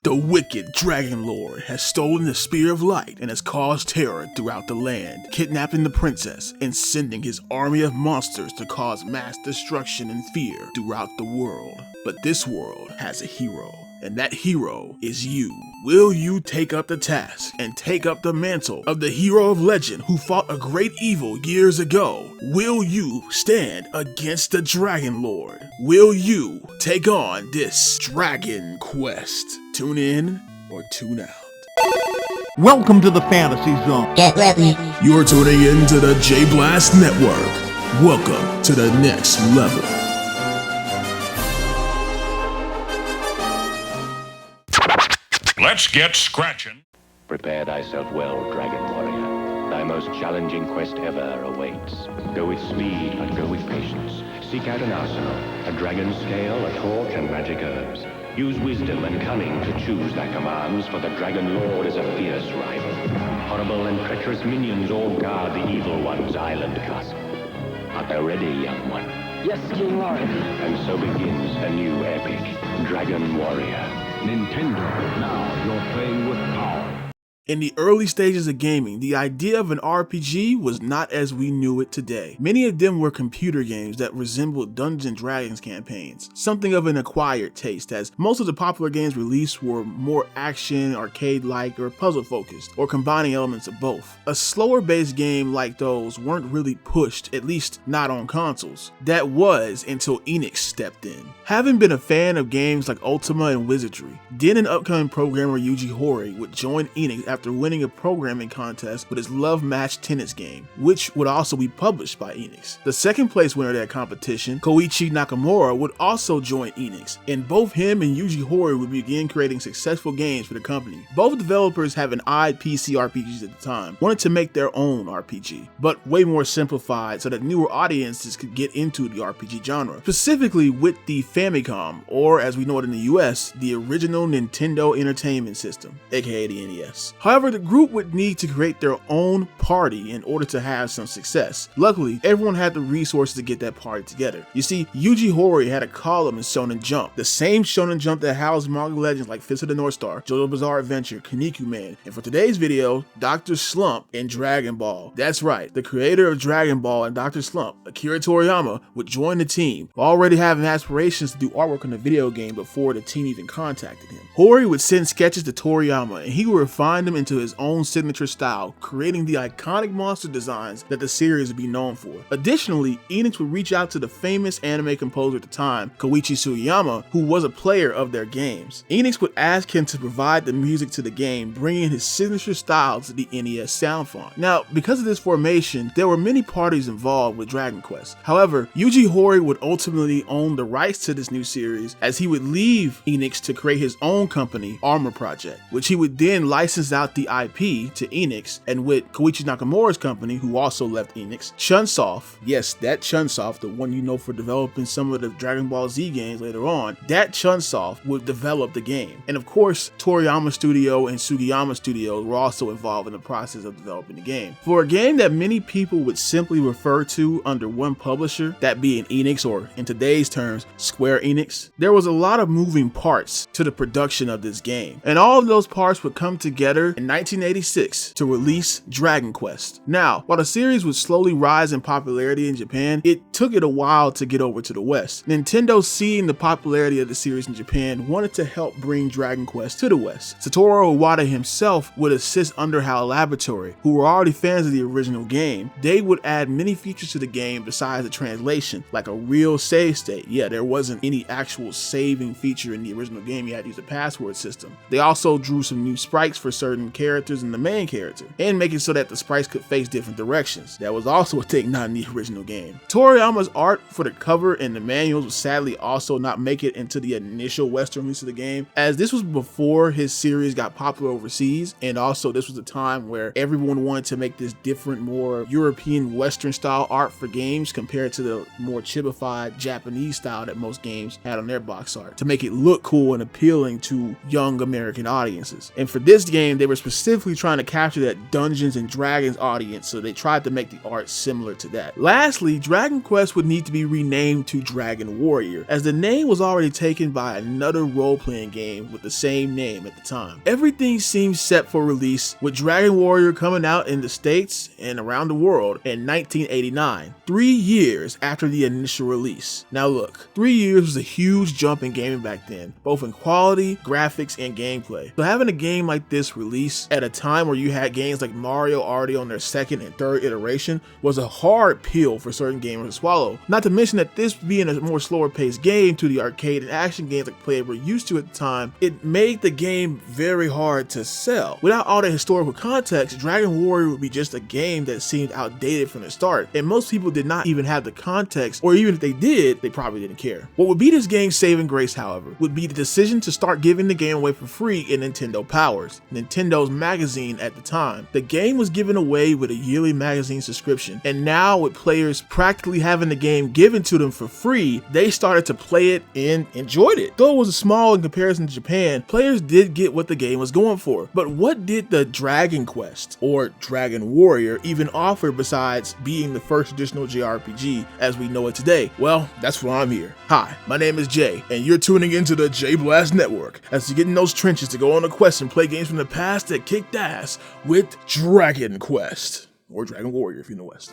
The wicked Dragon Lord has stolen the Spear of Light and has caused terror throughout the land, kidnapping the princess and sending his army of monsters to cause mass destruction and fear throughout the world. But this world has a hero, and that hero is you. Will you take up the task and take up the mantle of the hero of legend who fought a great evil years ago? Will you stand against the Dragon Lord? Will you take on this Dragon Quest? Tune in or tune out. Welcome to the Fantasy Zone. Get ready. You're tuning in to the JayBlastNetwork. Welcome to the next level. Let's get scratching. Prepare thyself well, Dragon Warrior. Thy most challenging quest ever awaits. Go with speed, but go with patience. Seek out an arsenal, a dragon scale, a torch, and magic herbs. Use wisdom and cunning to choose thy commands, for the Dragon Lord is a fierce rival. Horrible and treacherous minions all guard the Evil One's island castle. Art thou ready, young one? Yes, King Lord. And so begins a new epic, Dragon Warrior. Nintendo, now you're playing with power. In the early stages of gaming, the idea of an RPG was not as we knew it today. Many of them were computer games that resembled Dungeons & Dragons campaigns, something of an acquired taste, as most of the popular games released were more action, arcade-like, or puzzle-focused, or combining elements of both. A slower-based game like those weren't really pushed, at least not on consoles. That was until Enix stepped in. Having been a fan of games like Ultima and Wizardry, then an upcoming programmer Yuji Horii would join Enix after winning a programming contest with his Love Match tennis game, which would also be published by Enix. The second place winner of that competition, Koichi Nakamura, would also join Enix, and both him and Yuji Horii would begin creating successful games for the company. Both developers, having eyed PC RPGs at the time, wanted to make their own RPG, but way more simplified so that newer audiences could get into the RPG genre, specifically with the Famicom, or as we know it in the US, the original Nintendo Entertainment System, aka the NES. However, the group would need to create their own party in order to have some success. Luckily, everyone had the resources to get that party together. You see, Yuji Horii had a column in Shonen Jump, the same Shonen Jump that housed manga legends like Fist of the North Star, JoJo's Bizarre Adventure, Kinnikuman, Man, and for today's video, Dr. Slump and Dragon Ball. That's right, the creator of Dragon Ball and Dr. Slump, Akira Toriyama, would join the team, already having aspirations to do artwork on the video game before the team even contacted him. Horii would send sketches to Toriyama, and he would refine them into his own signature style, creating the iconic monster designs that the series would be known for. Additionally, Enix would reach out to the famous anime composer at the time, Koichi Sugiyama, who was a player of their games. Enix would ask him to provide the music to the game, bringing his signature style to the NES sound font. Now, because of this formation, there were many parties involved with Dragon Quest. However, Yuji Horii would ultimately own the rights to this new series, as he would leave Enix to create his own company, Armor Project, which he would then license out the IP to Enix, and with Koichi Nakamura's company, who also left Enix, Chunsoft, yes, that Chunsoft, the one you know for developing some of the Dragon Ball Z games later on, that Chunsoft would develop the game. And of course, Toriyama Studio and Sugiyama Studio were also involved in the process of developing the game. For a game that many people would simply refer to under one publisher, that being Enix, or in today's terms, Square Enix, there was a lot of moving parts to the production of this game. And all of those parts would come together in 1986 to release Dragon Quest. Now, while the series would slowly rise in popularity in Japan, it took it a while to get over to the West. Nintendo, seeing the popularity of the series in Japan, wanted to help bring Dragon Quest to the West. Satoru Iwata himself would assist Underhow Laboratory, who were already fans of the original game. They would add many features to the game besides the translation, like a real save state. Yeah, there wasn't any actual saving feature in the original game, you had to use a password system. They also drew some new sprites for certain characters and the main character, and make it so that the sprites could face different directions. That was also a thing not in the original game. Toriyama's art for the cover and the manuals would sadly also not make it into the initial Western release of the game, as this was before his series got popular overseas, and also this was a time where everyone wanted to make this different, more European Western style art for games compared to the more chibified Japanese style that most games had on their box art, to make it look cool and appealing to young American audiences. And for this game, they were specifically trying to capture that Dungeons and Dragons audience, so they tried to make the art similar to that. Lastly, Dragon Quest would need to be renamed to Dragon Warrior, as the name was already taken by another role-playing game with the same name at the time. Everything seemed set for release, with Dragon Warrior coming out in the States and around the world in 1989, 3 years after the initial release. Now look, 3 years was a huge jump in gaming back then, both in quality, graphics, and gameplay. So having a game like this release at a time where you had games like Mario already on their second and third iteration was a hard pill for certain gamers to swallow. Not to mention that this being a more slower paced game to the arcade and action games like players were used to at the time, it made the game very hard to sell. Without all the historical context, Dragon Warrior would be just a game that seemed outdated from the start, and most people did not even have the context, or even if they did, they probably didn't care. What would be this game's saving grace, however, would be the decision to start giving the game away for free in Nintendo Powers, Nintendo's magazine at the time. The game was given away with a yearly magazine subscription, and now with players practically having the game given to them for free, they started to play it and enjoyed it. Though it was small in comparison to Japan, players did get what the game was going for. But what did the Dragon Quest, or Dragon Warrior, even offer besides being the first traditional JRPG as we know it today? Well, that's why I'm here. Hi, my name is Jay, and you're tuning into the JayBlastNetwork as you get in those trenches to go on a quest and play games from the past that kicked ass with Dragon Quest, or Dragon Warrior if you're in the West.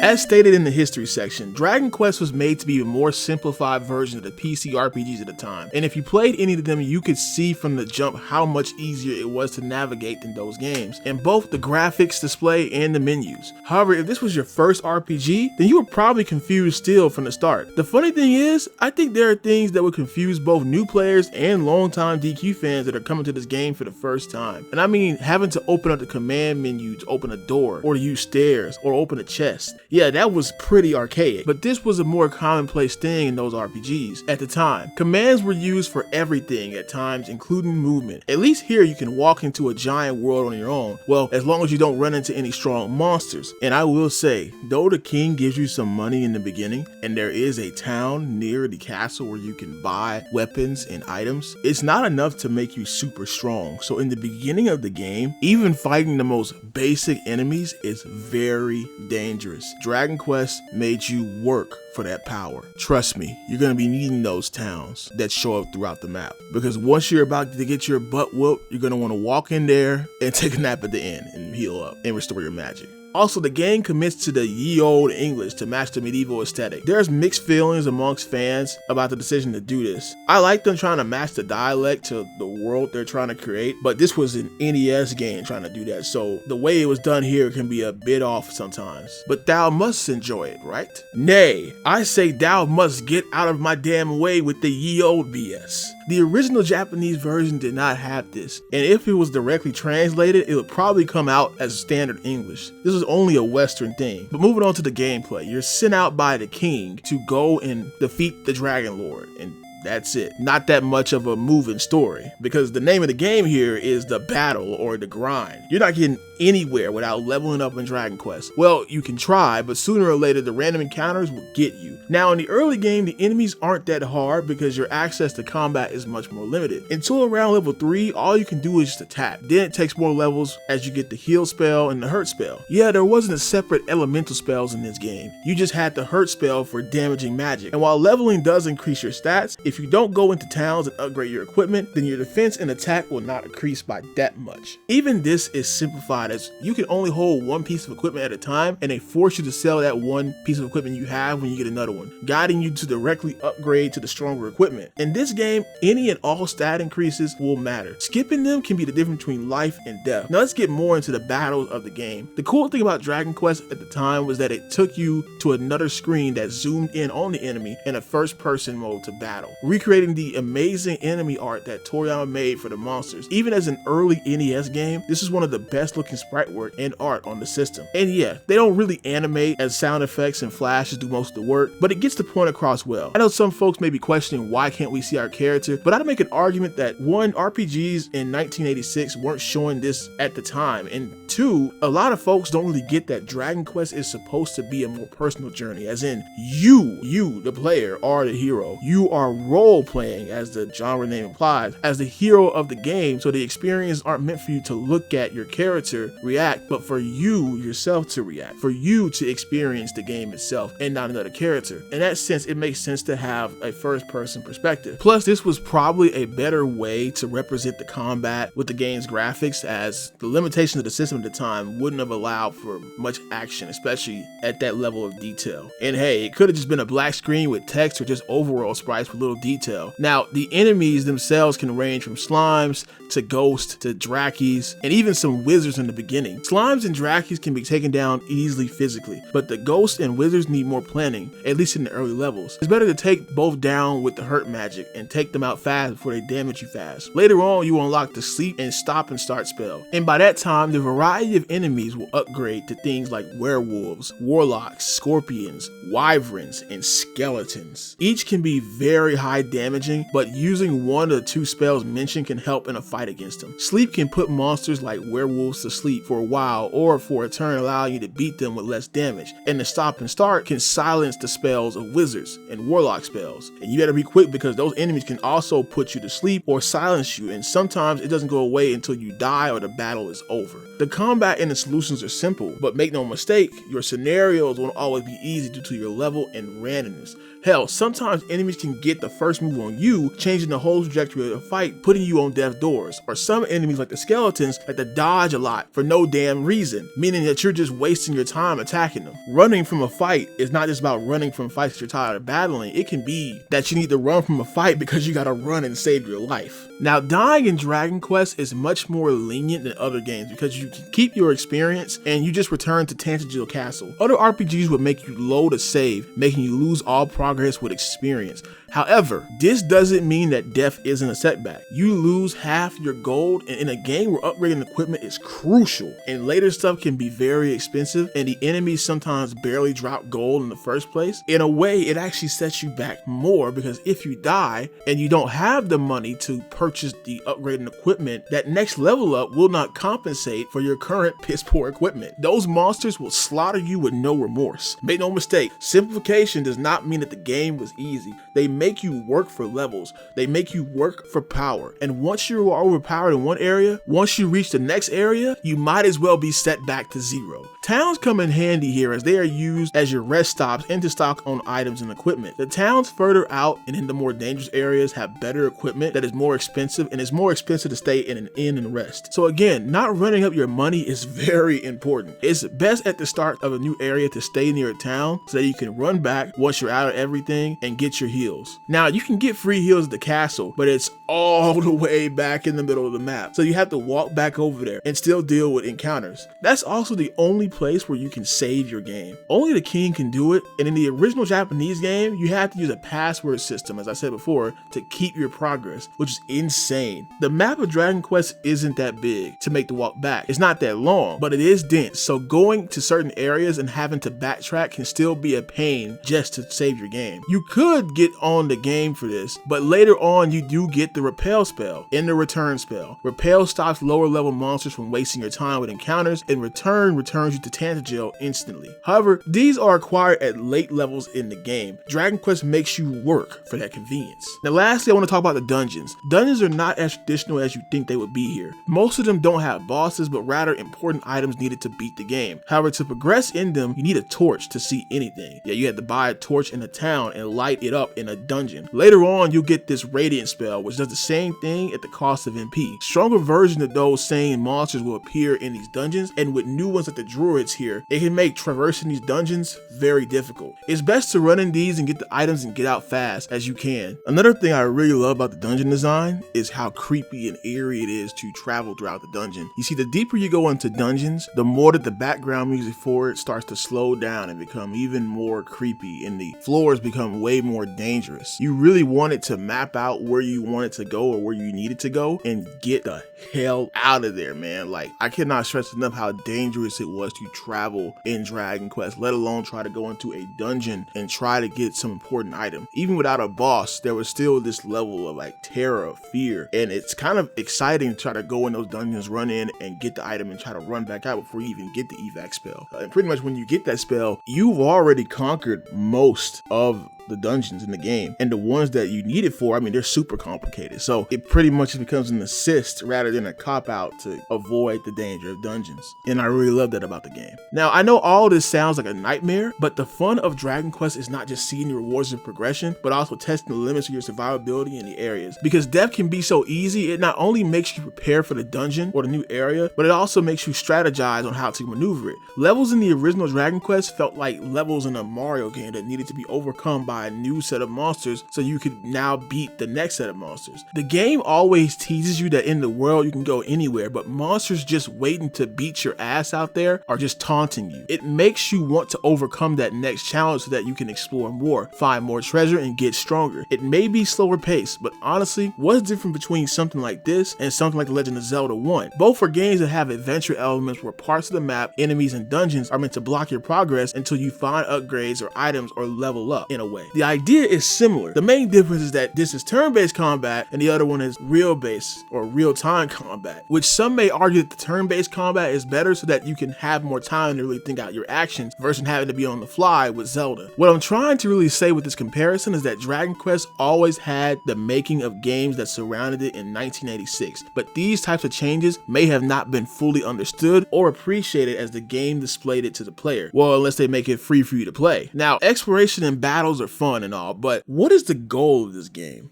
As stated in the history section, Dragon Quest was made to be a more simplified version of the PC RPGs at the time, and if you played any of them, you could see from the jump how much easier it was to navigate than those games, in both the graphics display and the menus. However, if this was your first RPG, then you were probably confused still from the start. The funny thing is, I think there are things that would confuse both new players and longtime DQ fans that are coming to this game for the first time. And I mean having to open up the command menu to open a door, or to use stairs, or open a chest. Yeah, that was pretty archaic, but this was a more commonplace thing in those RPGs at the time. Commands were used for everything at times, including movement. At least here you can walk into a giant world on your own, well, as long as you don't run into any strong monsters. And I will say, though the king gives you some money in the beginning, and there is a town near the castle where you can buy weapons and items, it's not enough to make you super strong. So in the beginning of the game, even fighting the most basic enemies is very dangerous. Dragon Quest made you work for that power. Trust me, you're going to be needing those towns that show up throughout the map, because once you're about to get your butt whooped, you're going to want to walk in there and take a nap at the end and heal up and restore your magic. Also, the game commits to the ye olde English to match the medieval aesthetic. There's mixed feelings amongst fans about the decision to do this. I like them trying to match the dialect to the world they're trying to create, but this was an NES game trying to do that, so the way it was done here can be a bit off sometimes. But thou must enjoy it, right? Nay, I say thou must get out of my damn way with the ye olde BS. The original Japanese version did not have this, and if it was directly translated, it would probably come out as standard English. This was only a Western thing. But moving on to the gameplay, you're sent out by the king to go and defeat the Dragon Lord, and that's it. Not that much of a moving story, because the name of the game here is the battle or the grind. You're not getting anywhere without leveling up in Dragon Quest. Well, you can try, but sooner or later the random encounters will get you. Now in the early game, the enemies aren't that hard because your access to combat is much more limited. Until around level 3, all you can do is just attack. Then it takes more levels as you get the heal spell and the hurt spell. Yeah, there wasn't a separate elemental spells in this game. You just had the hurt spell for damaging magic. And while leveling does increase your stats, if you don't go into towns and upgrade your equipment, then your defense and attack will not increase by that much. Even this is simplified, as you can only hold one piece of equipment at a time, and they force you to sell that one piece of equipment you have when you get another one, guiding you to directly upgrade to the stronger equipment. In this game, any and all stat increases will matter. Skipping them can be the difference between life and death. Now let's get more into the battles of the game. The cool thing about Dragon Quest at the time was that it took you to another screen that zoomed in on the enemy in a first person mode to battle. recreating the amazing enemy art that Toriyama made for the monsters. Even as an early NES game, this is one of the best looking sprite work and art on the system. And yeah, they don't really animate, as sound effects and flashes do most of the work, but it gets the point across well. I know some folks may be questioning why can't we see our character, but I'd make an argument that one, RPGs in 1986 weren't showing this at the time, and two, a lot of folks don't really get that Dragon Quest is supposed to be a more personal journey, as in you, the player, are the hero. You are role playing, as the genre name implies, as the hero of the game, so the experiences aren't meant for you to look at your character react, but for you yourself to react, for you to experience the game itself and not another character. In that sense, it makes sense to have a first person perspective. Plus, this was probably a better way to represent the combat with the game's graphics, as the limitations of the system at the time wouldn't have allowed for much action, especially at that level of detail. And hey, it could have just been a black screen with text or just overall sprites with little detail. Now, the enemies themselves can range from slimes to ghosts to drakis and even some wizards in the beginning. Slimes and drakis can be taken down easily physically, but the ghosts and wizards need more planning, at least in the early levels. It's better to take both down with the hurt magic and take them out fast before they damage you fast. Later on, you unlock the sleep and stop and start spell, and by that time the variety of enemies will upgrade to things like werewolves, warlocks, scorpions, wyverns, and skeletons. Each can be very high damaging, but using one or two spells mentioned can help in a fight against them. Sleep can put monsters like werewolves to sleep for a while or for a turn, allowing you to beat them with less damage. And the stop and start can silence the spells of wizards and warlock spells. And you better be quick, because those enemies can also put you to sleep or silence you, and sometimes it doesn't go away until you die or the battle is over. The combat and the solutions are simple, but make no mistake, your scenarios won't always be easy due to your level and randomness. Hell, sometimes enemies can get the first move on you, changing the whole trajectory of the fight, putting you on death doors. Or some enemies, like the skeletons, like to dodge a lot for no damn reason, meaning that you're just wasting your time attacking them. Running from a fight is not just about running from fights that you're tired of battling. It can be that you need to run from a fight because you gotta run and save your life. Now, dying in Dragon Quest is much more lenient than other games because you can keep your experience and you just return to Tantegel Castle. Other RPGs would make you load a save, making you lose all progress with experience. However, this doesn't mean that death isn't a setback. You lose half your gold, and in a game where upgrading equipment is crucial and later stuff can be very expensive and the enemies sometimes barely drop gold in the first place, in a way it actually sets you back more, because if you die and you don't have the money to purchase the upgrading equipment, that next level up will not compensate for your current piss poor equipment. Those monsters will slaughter you with no remorse. Make no mistake, simplification does not mean that the game was easy. They make you work for levels. They make you work for power. And once you are overpowered in one area, once you reach the next area, you might as well be set back to zero. Towns come in handy here, as they are used as your rest stops and to stock on items and equipment. The towns further out and in the more dangerous areas have better equipment that is more expensive, and it's more expensive to stay in an inn and rest. So again, not running up your money is very important. It's best at the start of a new area to stay near a town so that you can run back once you're out of everything and get your heals. Now, you can get free heals at the castle, but it's all the way back in the middle of the map, so you have to walk back over there and still deal with encounters. That's also the only place where you can save your game. Only the king can do it, and in the original Japanese game, you have to use a password system, as I said before, to keep your progress, which is insane. The map of Dragon Quest isn't that big to make the walk back. It's not that long, but it is dense, so going to certain areas and having to backtrack can still be a pain just to save your game. You could get on the game for this, but later on you do get the repel spell and the return spell. Repel stops lower level monsters from wasting your time with encounters, and return returns you to Tantegel instantly. However, these are acquired at late levels in the game. Dragon Quest makes you work for that convenience. Now lastly, I want to talk about the dungeons. Dungeons are not as traditional as you think they would be here. Most of them don't have bosses, but rather important items needed to beat the game. However, to progress in them, you need a torch to see anything. Yeah, you had to buy a torch in a town and light it up in a dungeon. Later on, you'll get this radiant spell, which does does the same thing at the cost of MP. Stronger versions of those same monsters will appear in these dungeons, and with new ones like the druids here, it can make traversing these dungeons very difficult. It's best to run in these and get the items and get out fast as you can. Another thing I really love about the dungeon design is how creepy and eerie it is to travel throughout the dungeon. You see, the deeper you go into dungeons, the more that the background music for it starts to slow down and become even more creepy, and the floors become way more dangerous. You really want it to map out where you want it to go or where you need it to go and get the hell out of there, man. Like, I cannot stress enough how dangerous it was to travel in Dragon Quest, let alone try to go into a dungeon and try to get some important item. Even without a boss, there was still this level of like terror, fear, and it's kind of exciting to try to go in those dungeons, run in and get the item and try to run back out before you even get the evac spell. And pretty much when you get that spell, you've already conquered most of the dungeons in the game, and the ones that you need it for, I mean, they're super complicated. So it pretty much becomes an assist rather than a cop-out to avoid the danger of dungeons. And I really love that about the game. Now, I know all this sounds like a nightmare, but the fun of Dragon Quest is not just seeing the rewards of progression, but also testing the limits of your survivability in the areas. Because death can be so easy, it not only makes you prepare for the dungeon or the new area, but it also makes you strategize on how to maneuver it. Levels in the original Dragon Quest felt like levels in a Mario game that needed to be overcome by a new set of monsters so you could now beat the next set of monsters. The game always teases you that in the world you can go anywhere, but monsters just waiting to beat your ass out there are just taunting you. It makes you want to overcome that next challenge so that you can explore more, find more treasure, and get stronger. It may be slower paced, but honestly, what's different between something like this and something like The Legend of Zelda 1? Both are games that have adventure elements where parts of the map, enemies, and dungeons are meant to block your progress until you find upgrades or items or level up in a way. The idea is similar. The main difference is that this is turn-based combat and the other one is real-based or real-time combat, which some may argue that the turn-based combat is better so that you can have more time to really think out your actions versus having to be on the fly with Zelda. What I'm trying to really say with this comparison is that Dragon Quest always had the making of games that surrounded it in 1986, but these types of changes may have not been fully understood or appreciated as the game displayed it to the player. Well, unless they make it free for you to play. Now, exploration and battles are fun and all, but what is the goal of this game?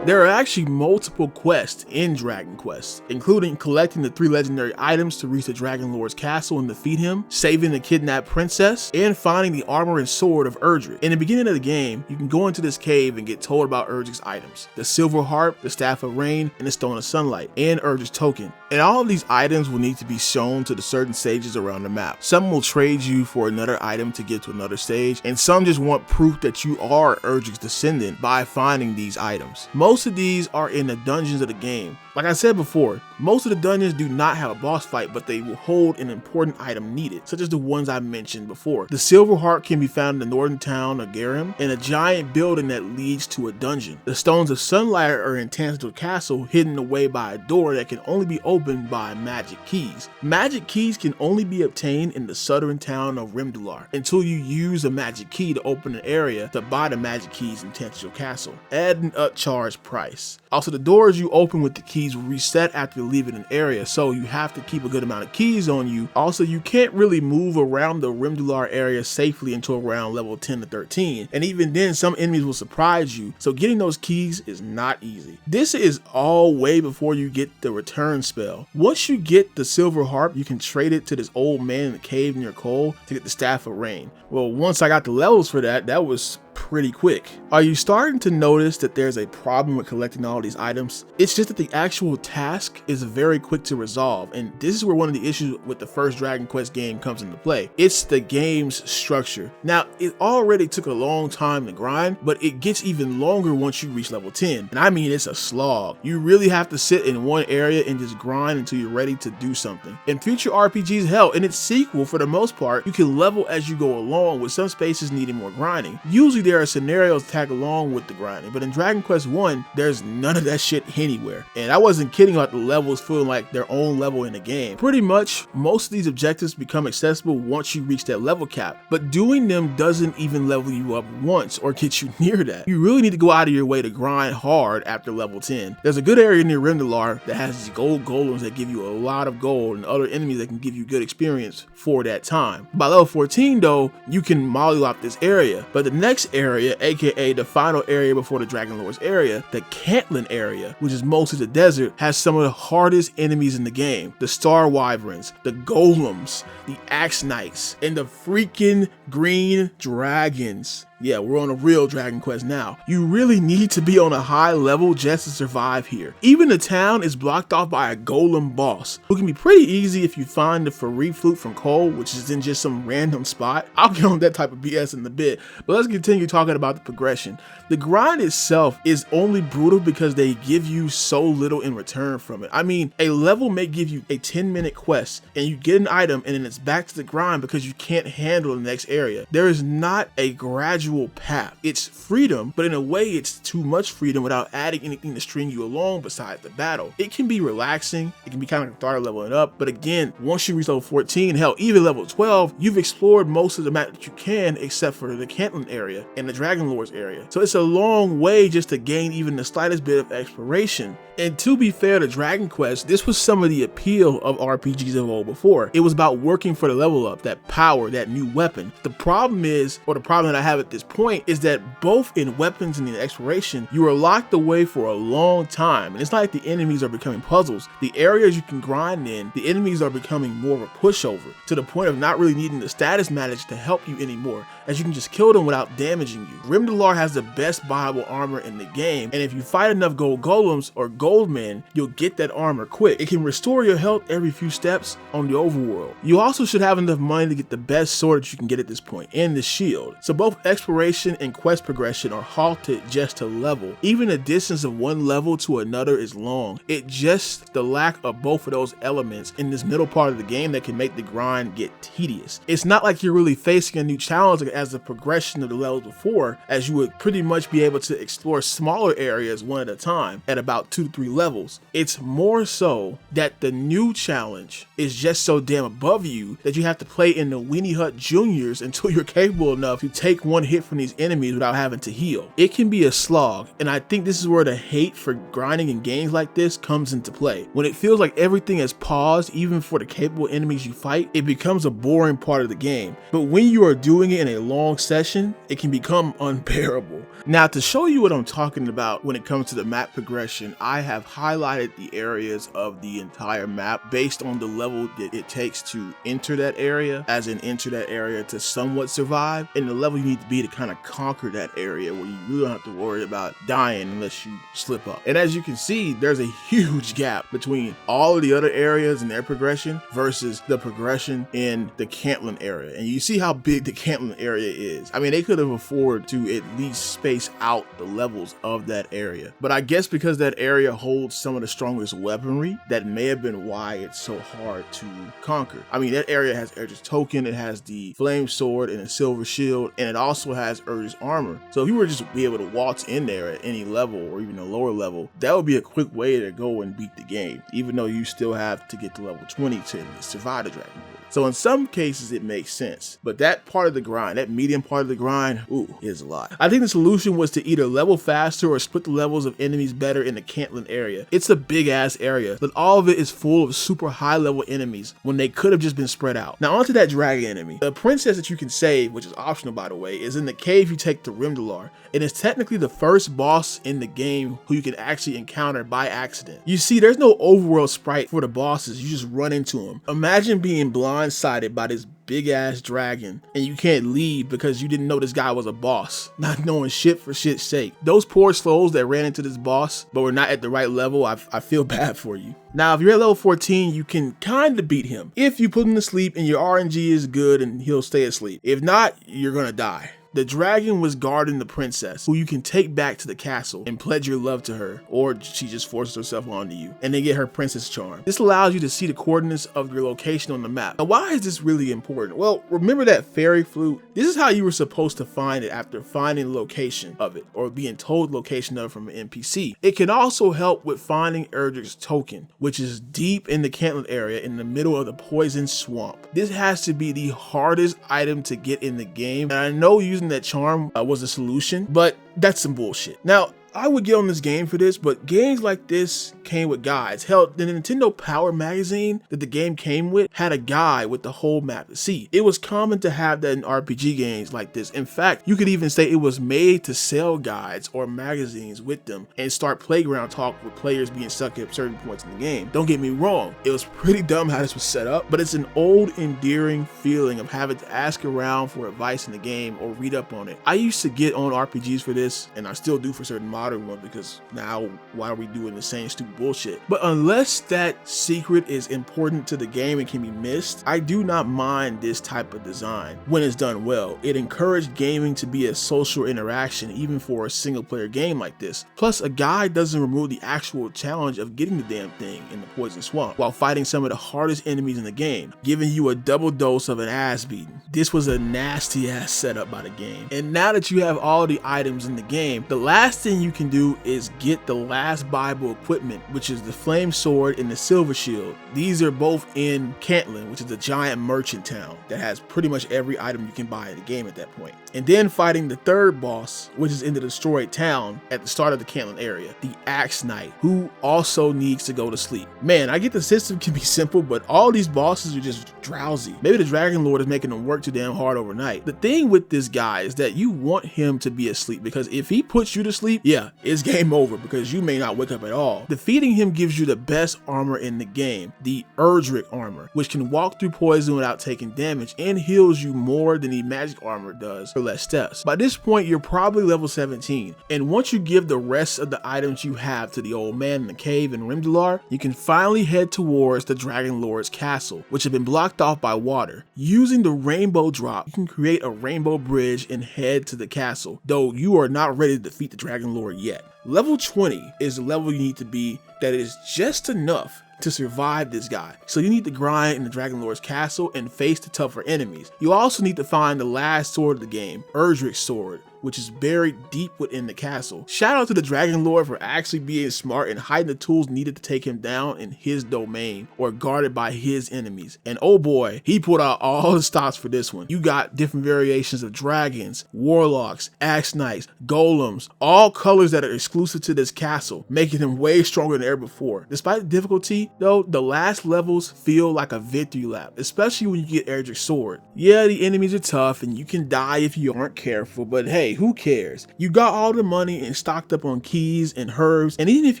There are actually multiple quests in Dragon Quest, including collecting the 3 legendary items to reach the Dragon Lord's castle and defeat him, saving the kidnapped princess, and finding the armor and sword of Erdrick. In the beginning of the game, you can go into this cave and get told about Erdrick's items: the silver harp, the staff of rain, and the stone of sunlight, and Erdrick's token. And all of these items will need to be shown to the certain stages around the map. Some will trade you for another item to get to another stage, and some just want proof that you are Erdrick's descendant by finding these items. Most of these are in the dungeons of the game. Like I said before, most of the dungeons do not have a boss fight, but they will hold an important item needed, such as the ones I mentioned before. The silver heart can be found in the northern town of Garum, in a giant building that leads to a dungeon. The stones of sunlight are in Tantalus Castle, hidden away by a door that can only be opened by magic keys. Magic keys can only be obtained in the southern town of Rimdular until you use a magic key to open an area to buy the magic keys in Tantalus Castle at an upcharged price. Also, the doors you open with the keys will reset after leaving an area, so you have to keep a good amount of keys on you. Also, you can't really move around the Rimdular area safely until around level 10 to 13, and even then some enemies will surprise you, so getting those keys is not easy. This is all way before you get the return spell. Once you get the silver harp, you can trade it to this old man in the cave near Cole to get the staff of rain. Well, once I got the levels for that was pretty quick. Are you starting to notice that there's a problem with collecting all these items? It's just that the actual task is very quick to resolve, and this is where one of the issues with the first Dragon Quest game comes into play. It's the game's structure. Now, it already took a long time to grind, but it gets even longer once you reach level 10. And I mean, it's a slog. You really have to sit in one area and just grind until you're ready to do something. In future RPGs, hell, in its sequel, for the most part, you can level as you go along, with some spaces needing more grinding. Usually there are scenarios to tag along with the grinding, but in Dragon Quest 1, there's none of that shit anywhere. And I wasn't kidding about the levels feeling like their own level in the game. Pretty much, most of these objectives become accessible once you reach that level cap, but doing them doesn't even level you up once or get you near that. You really need to go out of your way to grind hard after level 10. There's a good area near Rimdular that has these gold golems that give you a lot of gold and other enemies that can give you good experience for that time. By level 14 though, you can mollywop this area, but the next This area, aka the final area before the Dragon Lord's area, the Cantlin area, which is mostly the desert, has some of the hardest enemies in the game. The Star Wyverns, the Golems, the Axe Knights, and the freaking green dragons. Yeah, we're on a real Dragon Quest now. You really need to be on a high level just to survive here. Even the town is blocked off by a golem boss, who can be pretty easy if you find the Farid flute from Cole, which is in just some random spot. I'll get on that type of BS in a bit, but let's continue talking about the progression. The grind itself is only brutal because they give you so little in return from it. I mean, a level may give you a 10-minute quest and you get an item and then it's back to the grind because you can't handle the next area. There is not a gradual path. It's freedom, but in a way it's too much freedom without adding anything to string you along besides the battle. It can be relaxing, it can be kind of cathartic leveling up, but again, once you reach level 14, hell, even level 12, you've explored most of the map that you can except for the Cantlin area and the Dragon Lord's area. So it's a long way just to gain even the slightest bit of exploration. And to be fair to Dragon Quest, this was some of the appeal of RPGs of old before. It was about working for the level up, that power, that new weapon. The problem is, or the problem that I have at this point, is that both in weapons and in exploration, you are locked away for a long time. And it's not like the enemies are becoming puzzles. The areas you can grind in, the enemies are becoming more of a pushover, to the point of not really needing the status manage to help you anymore, as you can just kill them without damaging you. Rimdalar has the best buyable armor in the game, and if you fight enough gold golems or gold men, you'll get that armor quick. It can restore your health every few steps on the overworld. You also should have enough money to get the best sword that you can get at this point, and the shield. So both exploration and quest progression are halted just to level. Even the distance of one level to another is long. It's just the lack of both of those elements in this middle part of the game that can make the grind get tedious. It's not like you're really facing a new challenge as the progression of the levels before, as you would pretty much be able to explore smaller areas one at a time at about 2 to 3 levels. It's more so that the new challenge is just so damn above you that you have to play in the Weenie Hut Juniors until you're capable enough to take one hit from these enemies without having to heal. It can be a slog, and I think this is where the hate for grinding in games like this comes into play. When it feels like everything is paused, even for the capable enemies you fight, it becomes a boring part of the game. But when you are doing it in a long session, it can become unbearable. Now, to show you what I'm talking about when it comes to the map progression, I have highlighted the areas of the entire map based on the level that it takes to enter that area, as in enter that area to somewhat survive, and the level you need to be to kind of conquer that area where you really don't have to worry about dying unless you slip up. And as you can see, there's a huge gap between all of the other areas and their progression versus the progression in the Cantlin area. And you see how big the Cantlin area is. I mean, they could have afforded to at least space out the levels of that area. But I guess because that area holds some of the strongest weaponry, that may have been why it's so hard to conquer. I mean, that area has Urge's token, it has the flame sword and a silver shield, and it also has Urge's armor. So if you were just to be able to waltz in there at any level or even a lower level, that would be a quick way to go and beat the game, even though you still have to get to level 20 to survive the Dragon Lord. So in some cases it makes sense, but that part of the grind, that medium part of the grind, is a lot. I think the solution was to either level faster or split the levels of enemies better in the Cantlin area. It's a big ass area, but all of it is full of super high level enemies when they could have just been spread out. Now onto that dragon enemy. The princess that you can save, which is optional by the way, is in the cave you take to Rimdalar. It is technically the first boss in the game who you can actually encounter by accident. You see, there's no overworld sprite for the bosses, you just run into them. Imagine being blindsided by this big ass dragon and you can't leave because you didn't know this guy was a boss, not knowing shit for shit's sake. Those poor souls that ran into this boss but were not at the right level, I feel bad for you. Now if you're at level 14, you can kind of beat him if you put him to sleep and your RNG is good and he'll stay asleep. If not, you're gonna die. The dragon was guarding the princess, who you can take back to the castle and pledge your love to her, or she just forces herself onto you, and then get her princess charm. This allows you to see the coordinates of your location on the map. Now why is this really important? Well, remember that fairy flute? This is how you were supposed to find it after finding the location of it, or being told the location of it from an NPC. It can also help with finding Urge's token, which is deep in the Cantlin area in the middle of the poison swamp. This has to be the hardest item to get in the game, and I know using that charm was a solution, but that's some bullshit. Now, I would get on this game for this, but games like this came with guides. Hell, the Nintendo Power magazine that the game came with had a guide with the whole map to see. It was common to have that in RPG games like this. In fact, you could even say it was made to sell guides or magazines with them and start playground talk with players being stuck at certain points in the game. Don't get me wrong, it was pretty dumb how this was set up, but it's an old endearing feeling of having to ask around for advice in the game or read up on it. I used to get on RPGs for this, and I still do for certain modern ones, because now why are we doing the same stupid bullshit? But unless that secret is important to the game and can be missed, I do not mind this type of design when it's done well. It encouraged gaming to be a social interaction even for a single player game like this. Plus, a guide doesn't remove the actual challenge of getting the damn thing in the poison swamp while fighting some of the hardest enemies in the game, giving you a double dose of an ass beating. This was a nasty ass setup by the game. And now that you have all the items in the game, the last thing you can do is get the last Bible equipment, which is the flame sword and the silver shield. These are both in Cantlin, which is a giant merchant town that has pretty much every item you can buy in the game at that point. And then fighting the third boss, which is in the destroyed town at the start of the Cantlin area, the Axe Knight, who also needs to go to sleep. Man, I get the system can be simple, but all these bosses are just drowsy. Maybe the Dragon Lord is making them work too damn hard overnight. The thing with this guy is that you want him to be asleep, because if he puts you to sleep, yeah, it's game over, because you may not wake up at all. Defeating him gives you the best armor in the game, the Erdrick armor, which can walk through poison without taking damage and heals you more than the magic armor does for less steps. By this point, you're probably level 17, and once you give the rest of the items you have to the old man in the cave in Rimdalar, you can finally head towards the Dragon Lord's castle, which had been blocked off by water. Using the rainbow drop, you can create a rainbow bridge and head to the castle, though you are not ready to defeat the Dragon Lord yet. Level 20 is the level you need to be that is just enough to survive this guy. So you need to grind in the Dragon Lord's castle and face the tougher enemies. You also need to find the last sword of the game, Erdrick's sword, which is buried deep within the castle. Shout out to the Dragon Lord for actually being smart and hiding the tools needed to take him down in his domain or guarded by his enemies. And oh boy, he put out all the stops for this one. You got different variations of dragons, warlocks, axe knights, golems, all colors that are exclusive to this castle, making him way stronger than ever before. Despite the difficulty though, the last levels feel like a victory lap, especially when you get Erdrick's sword. Yeah, the enemies are tough and you can die if you aren't careful, but hey, who cares? You got all the money and stocked up on keys and herbs, and even if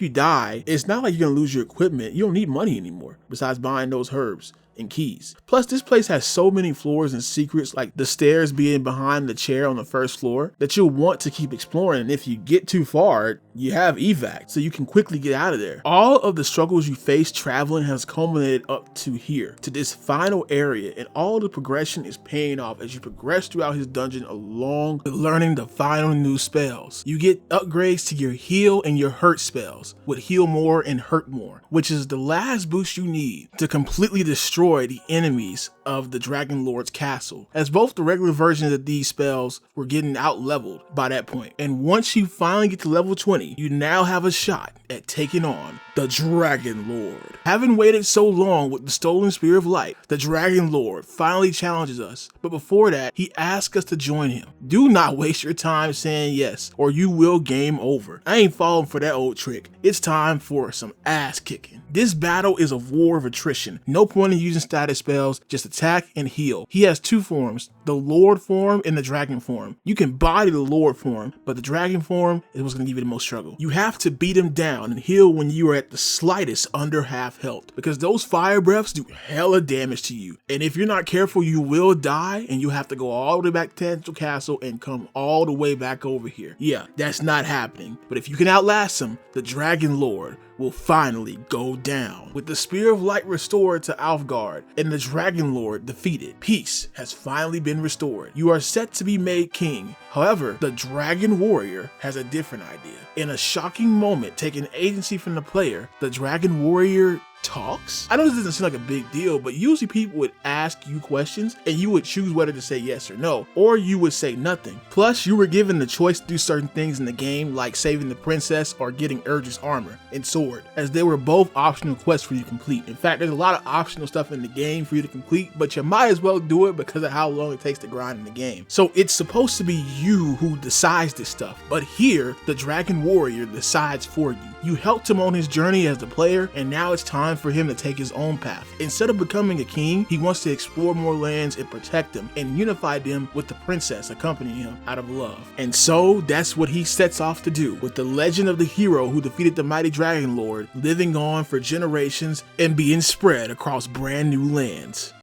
you die, it's not like you're gonna lose your equipment. You don't need money anymore besides buying those herbs and keys. Plus, this place has so many floors and secrets, like the stairs being behind the chair on the first floor, that you'll want to keep exploring, and if you get too far, you have evac, so you can quickly get out of there. All of the struggles you face traveling has culminated up to here, to this final area, and all the progression is paying off as you progress throughout his dungeon along with learning the final new spells. You get upgrades to your heal and your hurt spells, with heal more and hurt more, which is the last boost you need to completely destroy the enemies of the Dragon Lord's castle, as both the regular versions of these spells were getting out leveled by that point. And once you finally get to level 20, you now have a shot at taking on the Dragon Lord. Having waited so long with the stolen Spear of Light, the Dragon Lord finally challenges us, but before that, he asks us to join him. Do not waste your time saying yes, or you will game over. I ain't falling for that old trick. It's time for some ass kicking. This battle is a war of attrition. No point in using status spells, just attack and heal. He has two forms, the Lord form and the Dragon form. You can body the Lord form, but the Dragon form is what's going to give you the most struggle. You have to beat him down and heal when you are at the slightest under half health, because those fire breaths do hella damage to you. And if you're not careful, you will die and you have to go all the way back to Tangential Castle and come all the way back over here. Yeah, that's not happening. But if you can outlast him, the Dragon Lord will finally go down. With the Spear of Light restored to Alfgard and the Dragon Lord defeated, peace has finally been restored. You are set to be made king. However, the Dragon Warrior has a different idea. In a shocking moment taking agency from the player, the Dragon Warrior talks? I know this doesn't seem like a big deal, but usually people would ask you questions and you would choose whether to say yes or no, or you would say nothing. Plus, you were given the choice to do certain things in the game, like saving the princess or getting Urge's armor and sword, as they were both optional quests for you to complete. In fact, there's a lot of optional stuff in the game for you to complete, but you might as well do it because of how long it takes to grind in the game. So it's supposed to be you who decides this stuff, but here, the Dragon Warrior decides for you. You helped him on his journey as the player, and now it's time for him to take his own path. Instead of becoming a king, he wants to explore more lands and protect them, and unify them with the princess accompanying him out of love. And so that's what he sets off to do, with the legend of the hero who defeated the mighty Dragon Lord living on for generations and being spread across brand new lands.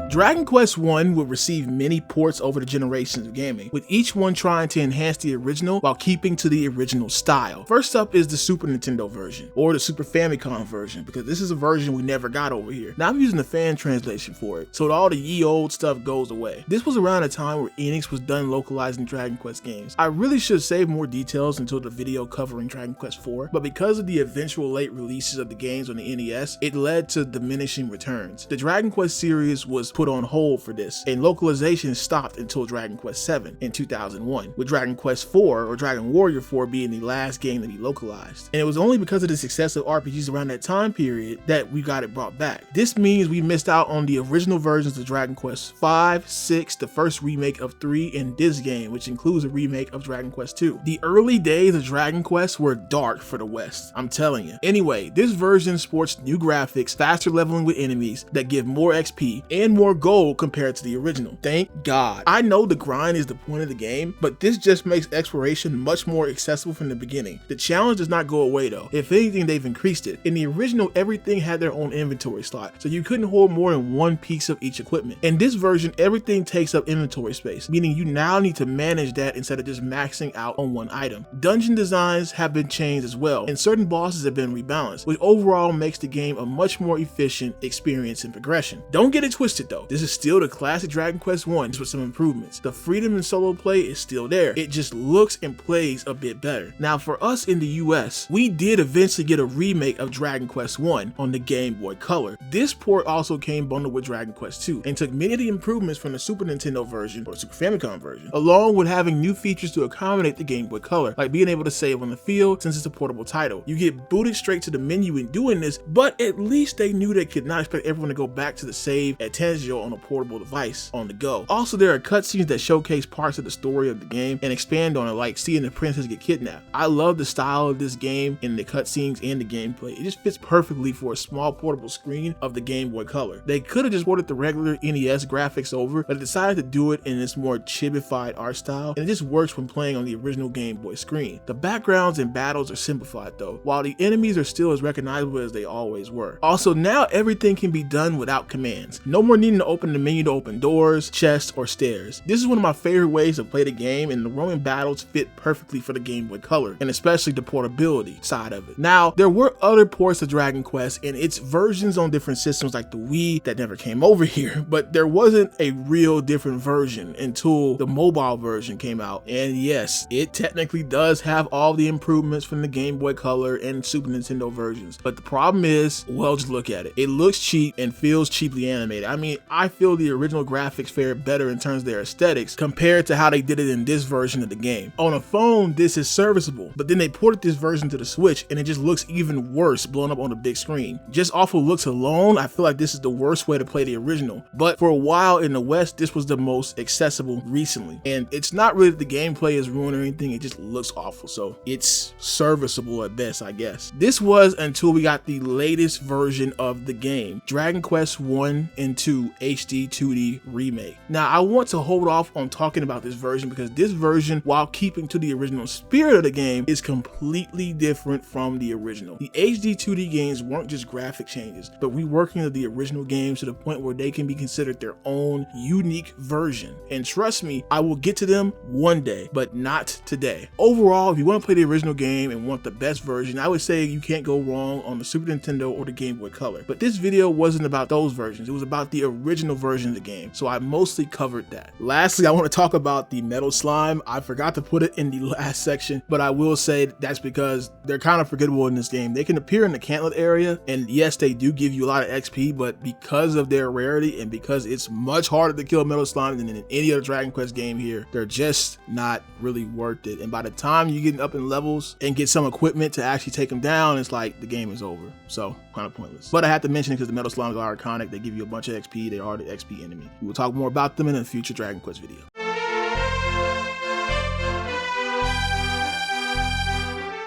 Dragon Quest I would receive many ports over the generations of gaming, with each one trying to enhance the original while keeping to the original style. First up is the Super Nintendo version, or the Super Famicom version, because this is a version we never got over here. Now I'm using the fan translation for it, so all the ye old stuff goes away. This was around a time where Enix was done localizing Dragon Quest games. I really should save more details until the video covering Dragon Quest IV, but because of the eventual late releases of the games on the NES, it led to diminishing returns. The Dragon Quest series was put on hold for this, and localization stopped until Dragon Quest VII in 2001, with Dragon Quest IV or Dragon Warrior 4 being the last game to be localized. And it was only because of the success of RPGs around that time period that we got it brought back. This means we missed out on the original versions of Dragon Quest V, 6, the first remake of 3, and this game, which includes a remake of Dragon Quest II. The early days of Dragon Quest were dark for the West, I'm telling you. Anyway, this version sports new graphics, faster leveling with enemies that give more XP, and more gold compared to the original. Thank God. I know the grind is the point of the game, but this just makes exploration much more accessible from the beginning. The challenge does not go away though. If anything, they've increased it. In the original, everything had their own inventory slot, so you couldn't hold more than one piece of each equipment. In this version, everything takes up inventory space, meaning you now need to manage that instead of just maxing out on one item. Dungeon designs have been changed as well, and certain bosses have been rebalanced, which overall makes the game a much more efficient experience and progression. Don't get it twisted though. This is still the classic Dragon Quest I with some improvements. The freedom in solo play is still there. It just looks and plays a bit better. Now for us in the US, we did eventually get a remake of Dragon Quest I on the Game Boy Color. This port also came bundled with Dragon Quest II and took many of the improvements from the Super Nintendo version or Super Famicom version, along with having new features to accommodate the Game Boy Color, like being able to save on the field since it's a portable title. You get booted straight to the menu in doing this, but at least they knew they could not expect everyone to go back to the save at Tangio on a portable device on the go. Also, there are cutscenes that showcase parts of the story of the game and expand on it, like seeing the princess get kidnapped. I love the style of this game in the cutscenes and the gameplay. It just fits perfectly for a small portable screen of the Game Boy Color. They could have just ported the regular NES graphics over, but decided to do it in this more chibified art style, and it just works when playing on the original Game Boy screen. The backgrounds and battles are simplified though, while the enemies are still as recognizable as they always were. Also, now everything can be done without commands. No more needing to open the menu to open doors, chests, or stairs. This is one of my favorite ways to play the game, and the roaming battles fit perfectly for the Game Boy Color, and especially the portability side of it. Now, there were other ports of Dragon Quest and its versions on different systems like the Wii that never came over here, but there wasn't a real different version until the mobile version came out. And yes, it technically does have all the improvements from the Game Boy Color and Super Nintendo versions, but the problem is, well, just look at it. It looks cheap and feels cheaply animated. I mean, I feel the original graphics fared better in terms of their aesthetics compared to how they did it in this version of the game. On a phone, this is serviceable, but then they ported this version to the Switch and it just looks even worse blown up on the big screen. Just off of looks alone, I feel like this is the worst way to play the original, but for a while in the West, this was the most accessible recently. And it's not really that the gameplay is ruined or anything, it just looks awful, so it's serviceable at best, I guess. This was until we got the latest version of the game, Dragon Quest I and II HD 2D remake. Now, I want to hold off on talking about this version because this version, while keeping to the original spirit of the game, is completely different from the original. The HD 2D games weren't just graphic changes, but reworking of the original games to the point where they can be considered their own unique version. And trust me, I will get to them one day, but not today. Overall, if you want to play the original game and want the best version, I would say you can't go wrong on the Super Nintendo or the Game Boy Color. But this video wasn't about those versions. It was about the original version of the game, so I mostly covered that. Lastly, I want to talk about the metal slime. I forgot to put it in the last section, but I will say that's because they're kind of forgettable in this game. They can appear in the Cantlet area, and yes, they do give you a lot of XP, but because of their rarity and because it's much harder to kill metal slime than in any other Dragon Quest game here, they're just not really worth it. And by the time you get up in levels and get some equipment to actually take them down, it's like the game is over. So kind of pointless. But I have to mention it because the metal slimes are iconic. They give you a bunch of XP. They are the XP enemy. We will talk more about them in a future Dragon Quest video.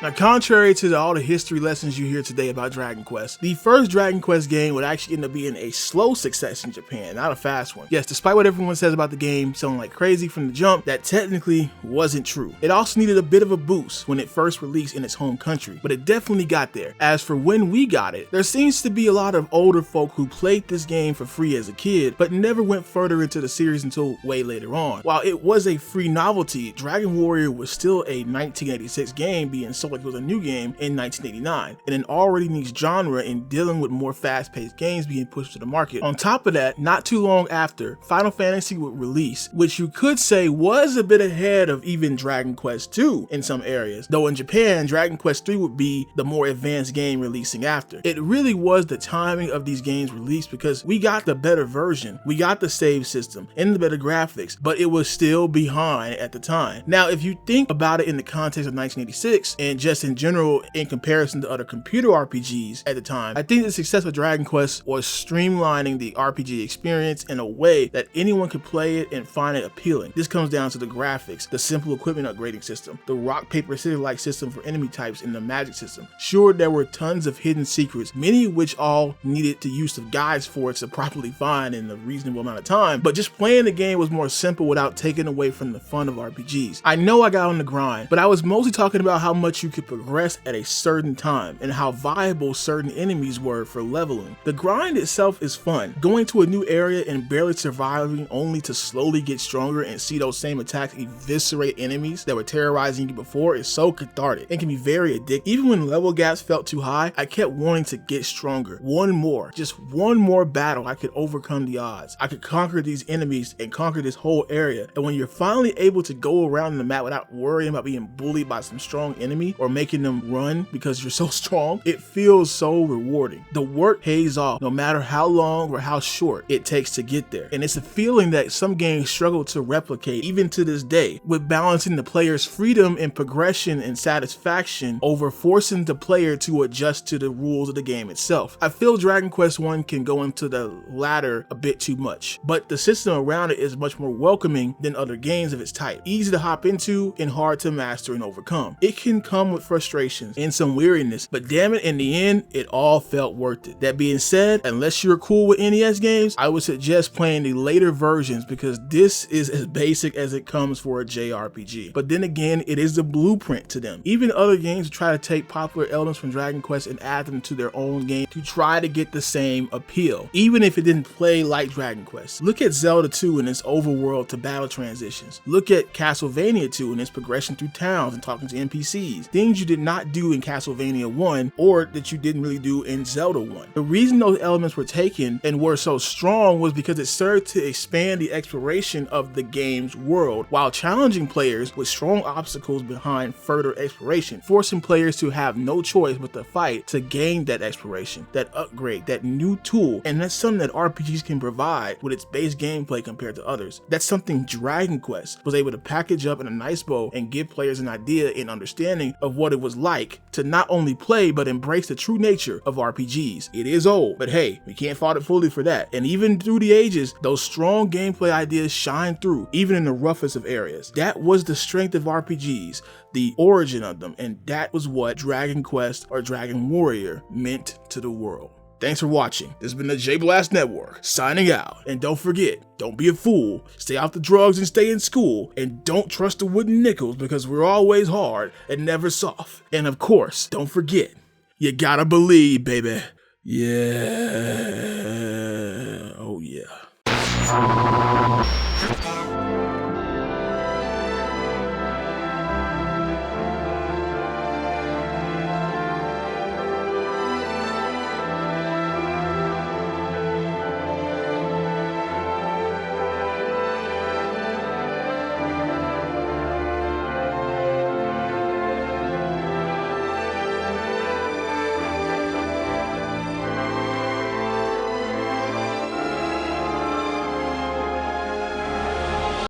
Now, contrary to all the history lessons you hear today about Dragon Quest, the first Dragon Quest game would actually end up being a slow success in Japan, not a fast one. Yes, despite what everyone says about the game selling like crazy from the jump, that technically wasn't true. It also needed a bit of a boost when it first released in its home country, but it definitely got there. As for when we got it, there seems to be a lot of older folk who played this game for free as a kid, but never went further into the series until way later on. While it was a free novelty, Dragon Warrior was still a 1986 game being sold like it was a new game in 1989, in an already niche genre and dealing with more fast-paced games being pushed to the market. On top of that, not too long after, Final Fantasy would release, which you could say was a bit ahead of even Dragon Quest II in some areas, though in Japan, Dragon Quest III would be the more advanced game releasing after. It really was the timing of these games released because we got the better version, we got the save system and the better graphics, but it was still behind at the time. Now, if you think about it in the context of 1986 and just in general in comparison to other computer RPGs at the time, I think the success of Dragon Quest was streamlining the RPG experience in a way that anyone could play it and find it appealing. This comes down to the graphics, the simple equipment upgrading system, the rock paper scissors like system for enemy types, and the magic system. Sure, there were tons of hidden secrets, many of which all needed the use of guides for it to properly find in a reasonable amount of time, but just playing the game was more simple without taking away from the fun of RPGs. I know I got on the grind, but I was mostly talking about how much you could progress at a certain time and how viable certain enemies were for leveling. The grind itself is fun. Going to a new area and barely surviving only to slowly get stronger and see those same attacks eviscerate enemies that were terrorizing you before is so cathartic and can be very addictive. Even when level gaps felt too high, I kept wanting to get stronger. Just one more battle, I could overcome the odds. I could conquer these enemies and conquer this whole area. And when you're finally able to go around the map without worrying about being bullied by some strong enemy or making them run because you're so strong, it feels so rewarding. The work pays off no matter how long or how short it takes to get there. And it's a feeling that some games struggle to replicate even to this day, with balancing the player's freedom and progression and satisfaction over forcing the player to adjust to the rules of the game itself. I feel Dragon Quest I can go into the latter a bit too much, but the system around it is much more welcoming than other games of its type. Easy to hop into and hard to master and overcome. It can come with frustrations and some weariness, but damn it, in the end, it all felt worth it. That being said, unless you're cool with NES games, I would suggest playing the later versions because this is as basic as it comes for a JRPG. But then again, it is the blueprint to them. Even other games try to take popular elements from Dragon Quest and add them to their own game to try to get the same appeal, even if it didn't play like Dragon Quest. Look at Zelda 2 and its overworld to battle transitions. Look at Castlevania 2 and its progression through towns and talking to NPCs. Things you did not do in Castlevania 1 or that you didn't really do in Zelda 1. The reason those elements were taken and were so strong was because it served to expand the exploration of the game's world while challenging players with strong obstacles behind further exploration, forcing players to have no choice but to fight to gain that exploration, that upgrade, that new tool. And that's something that RPGs can provide with its base gameplay compared to others. That's something Dragon Quest was able to package up in a nice bow and give players an idea and understanding of what it was like to not only play but embrace the true nature of RPGs. It is old, but hey, we can't fault it fully for that. And even through the ages, those strong gameplay ideas shine through, even in the roughest of areas. That was the strength of RPGs, the origin of them, and that was what Dragon Quest or Dragon Warrior meant to the world. Thanks for watching. This has been the JayBlastNetwork signing out. And don't forget, don't be a fool, stay off the drugs and stay in school, and don't trust the wooden nickels because we're always hard and never soft. And of course, don't forget, you gotta believe, baby. Yeah. Oh yeah.